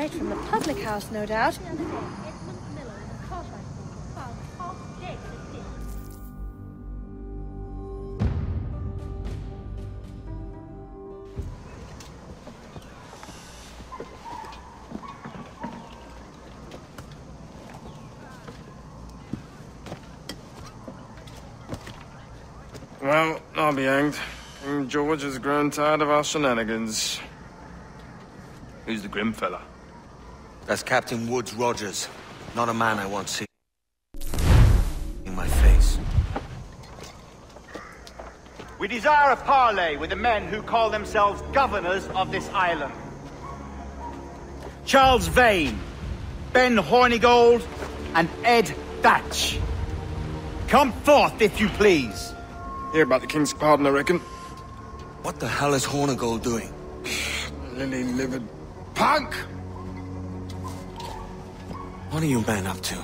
Straight from the public house, no doubt. Well, I'll be hanged. King George has grown tired of our shenanigans. Who's the grim fella? That's Captain Woods Rogers. Not a man I want to see in my face. We desire a parley with the men who call themselves governors of this island. Charles Vane, Ben Hornigold, and Ed Thatch. Come forth, if you please. Hear about the King's pardon, I reckon. What the hell is Hornigold doing? Lily-livered punk! What are you men up to?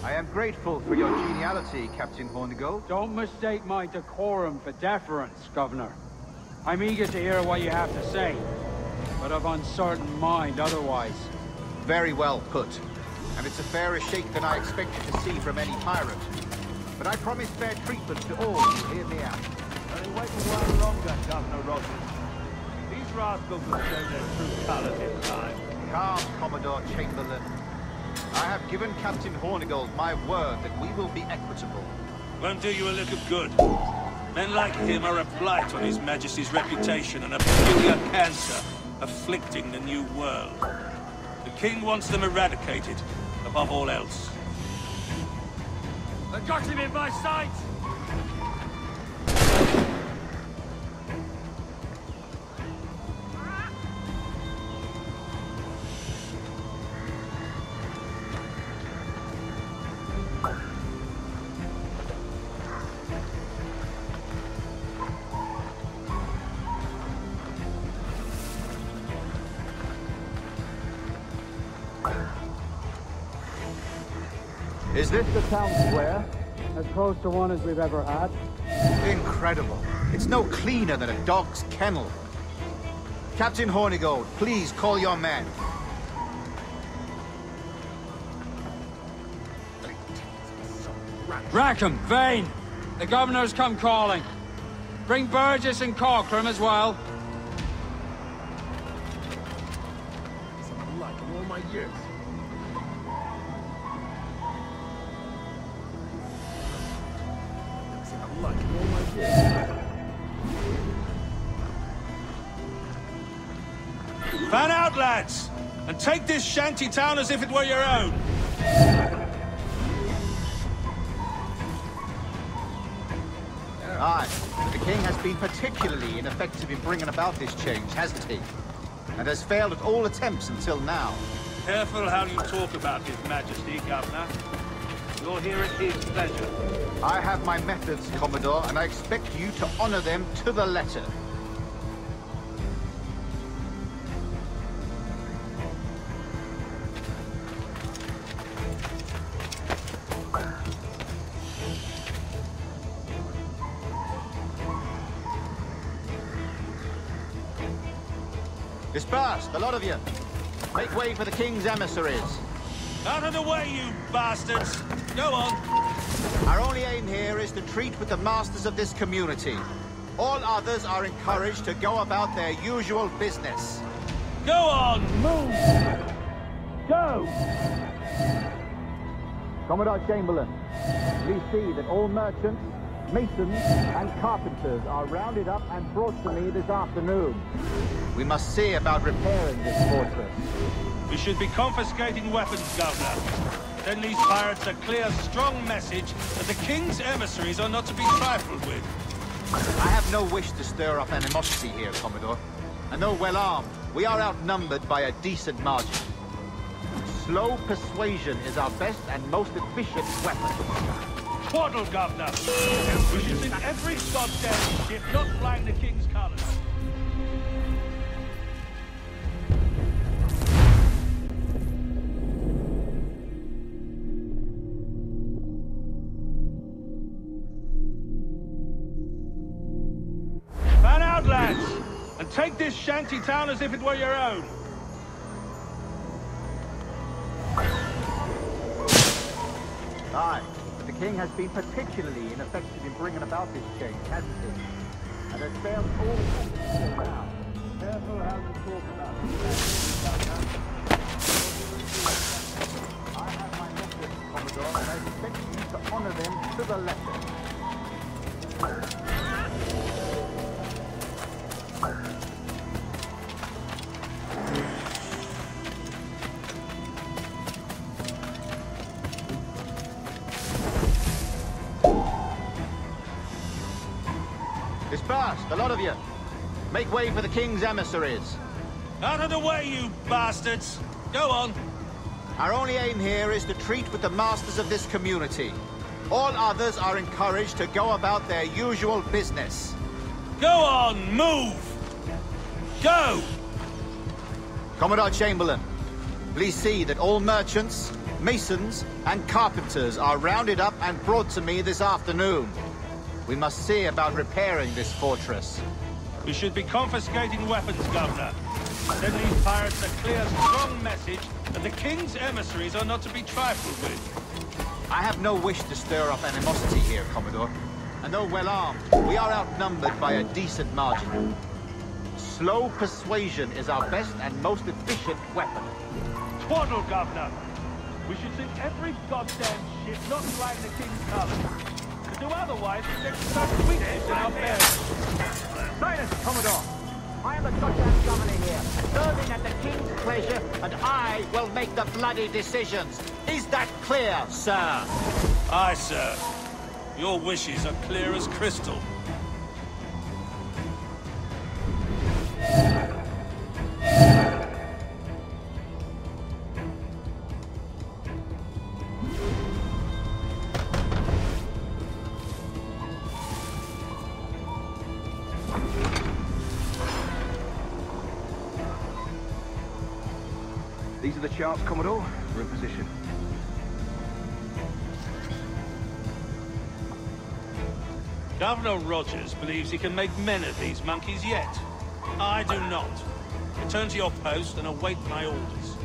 I am grateful for your geniality, Captain Hornigold. Don't mistake my decorum for deference, Governor. I'm eager to hear what you have to say, but of uncertain mind otherwise. Very well put. And it's a fairer shake than I expected to see from any pirate. But I promise fair treatment to all who hear me out. Only wait a while longer, Governor Rogers. These rascals will show their true colors in time. Calm, Commodore Chamberlain. I have given Captain Hornigold my word that we will be equitable. Won't do you a lick of good. Men like him are a blight on His Majesty's reputation and a peculiar cancer afflicting the New World. The King wants them eradicated, above all else. I got him in my sight! Is this the town square? As close to one as we've ever had. Incredible. It's no cleaner than a dog's kennel. Captain Hornigold, please call your men. Rackham, Vane! The Governor's come calling. Bring Burgess and Corcoran as well. Something like in all my years. Like in all my years. Fan out, lads! And take this shanty town as if it were your own! Aye, the King has been particularly ineffective in bringing about this change, hasn't he? And has failed at all attempts until now. Careful how you talk about His Majesty, Governor. You're here at his pleasure. I have my methods, Commodore, and I expect you to honor them to the letter. Disperse, the lot of you. Make way for the King's emissaries. Out of the way, you bastards! Go on! Our only aim here is to treat with the masters of this community. All others are encouraged to go about their usual business. Go on! Move! Go! Commodore Chamberlain, please see that all merchants, masons, and carpenters are rounded up and brought to me this afternoon. We must see about repairing this fortress. We should be confiscating weapons, Governor. Send these pirates a clear, strong message that the King's emissaries are not to be trifled with. I have no wish to stir up animosity here, Commodore. And though well armed, we are outnumbered by a decent margin. Slow persuasion is our best and most efficient weapon. Twaddle, Governor! We should send every goddamn ship not flying the King's colours. Fan out, lads! And take this shanty town as if it were your own. Aye, but the king has been particularly ineffective in bringing about this change, hasn't he? And has failed all competition now. Careful how you talk about it. I have my message, Commodore, and I expect you to honor them to the letter. Disperse, a lot of you. Make way for the king's emissaries. Out of the way, you bastards! Go on. Our only aim here is to treat with the masters of this community. All others are encouraged to go about their usual business. Go on, move! Go! Commodore Chamberlain, please see that all merchants, masons, and carpenters are rounded up and brought to me this afternoon. We must see about repairing this fortress. We should be confiscating weapons, Governor. Send these pirates a clear, strong message that the king's emissaries are not to be trifled with. I have no wish to stir up animosity here, Commodore. And though well armed, we are outnumbered by a decent margin. Slow persuasion is our best and most efficient weapon. Twaddle, Governor! We should sink every goddamn ship not flying the king's colours. To do otherwise, we take such weakness in our affairs. Silence, Commodore! I am the goddamn governor here, serving at the king's pleasure, and I will make the bloody decisions. Is that clear, sir? Aye, sir. Your wishes are clear as crystal. These are the charts, Commodore. We're in position. Governor Rogers believes he can make men of these monkeys yet. I do not. Return to your post and await my orders.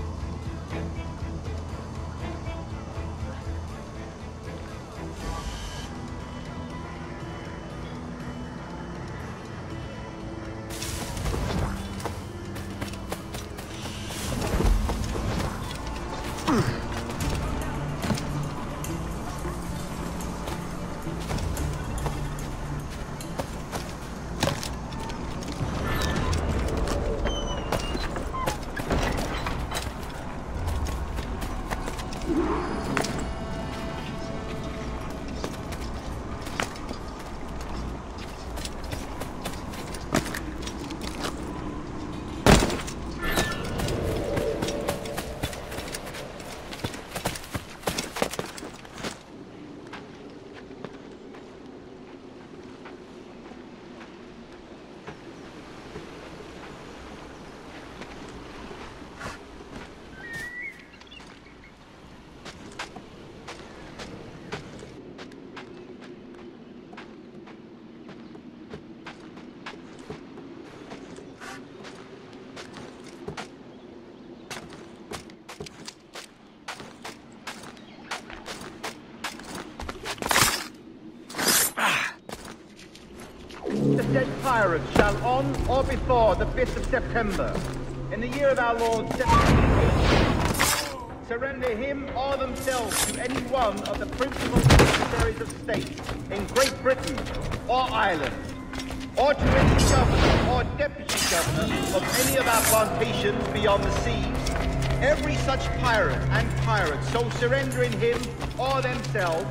The said pirates shall on or before the 5th of September, in the year of our Lord 1780, surrender him or themselves to any one of the principal secretaries of state in Great Britain or Ireland, or to any governor or deputy governor of any of our plantations beyond the seas. Every such pirate and pirate so surrendering him or themselves,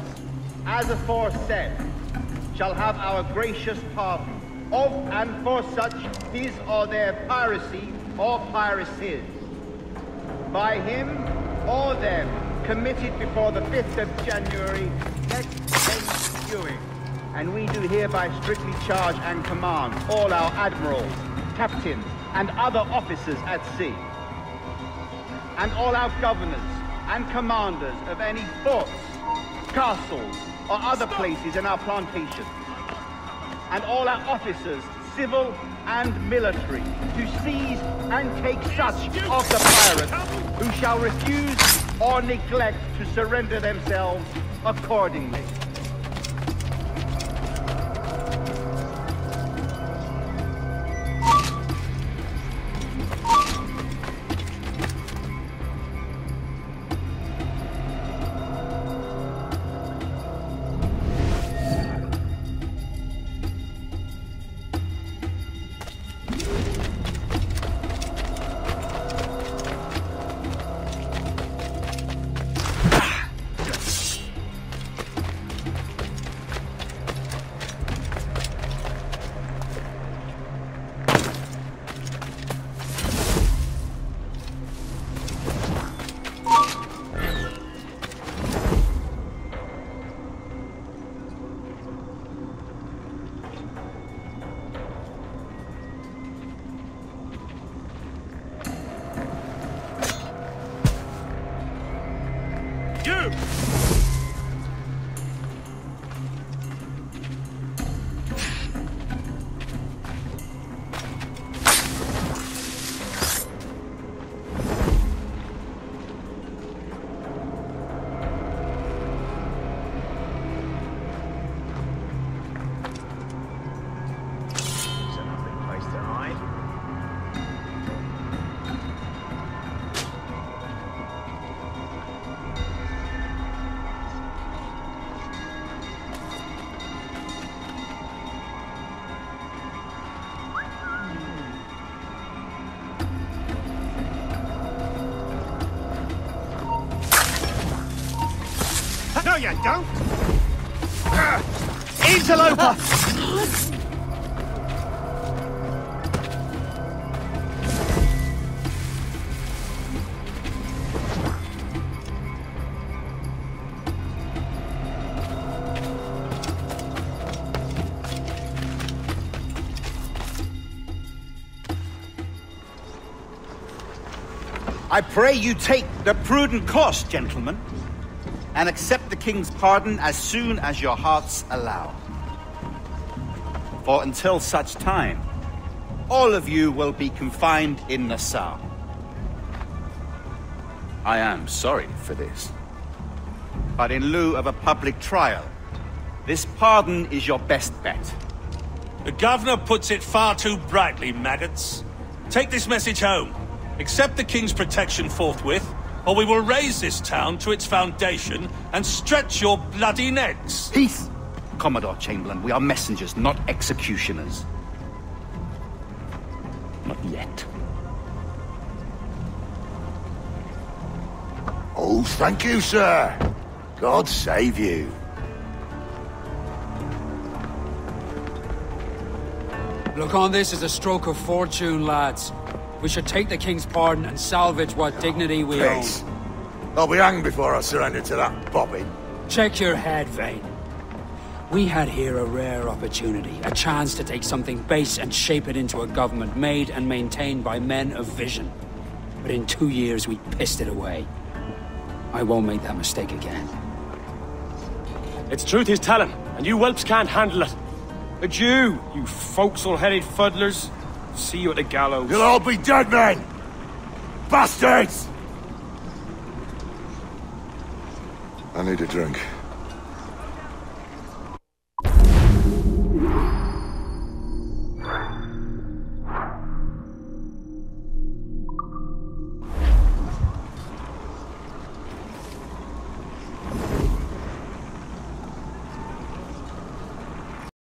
as aforesaid, shall have our gracious pardon of and for such his or their piracy or piracies, by him or them committed before the 5th of January next ensuing. And we do hereby strictly charge and command all our admirals, captains, and other officers at sea, and all our governors and commanders of any forts, castles, or other places in our plantation, and all our officers, civil and military, to seize and take such of the pirates who shall refuse or neglect to surrender themselves accordingly. No, you don't! Interloper! I pray you take the prudent course, gentlemen, and accept the king's pardon as soon as your hearts allow. For until such time, all of you will be confined in Nassau. I am sorry for this, but in lieu of a public trial, this pardon is your best bet. The governor puts it far too brightly, maggots. Take this message home. Accept the king's protection forthwith, or we will raise this town to its foundation and stretch your bloody necks. Peace! Commodore Chamberlain, we are messengers, not executioners. Not yet. Oh, thank you, sir. God save you. Look on this as a stroke of fortune, lads. We should take the king's pardon and salvage what dignity we own. Peace. I'll be hanged before I surrender to that bobbin. Check your head, Vane. We had here a rare opportunity, a chance to take something base and shape it into a government made and maintained by men of vision. But in 2 years, we pissed it away. I won't make that mistake again. It's truth he's telling, and you whelps can't handle it. Adieu, you forecastle-headed fuddlers. See you at the gallows. You'll all be dead men! Bastards! I need a drink.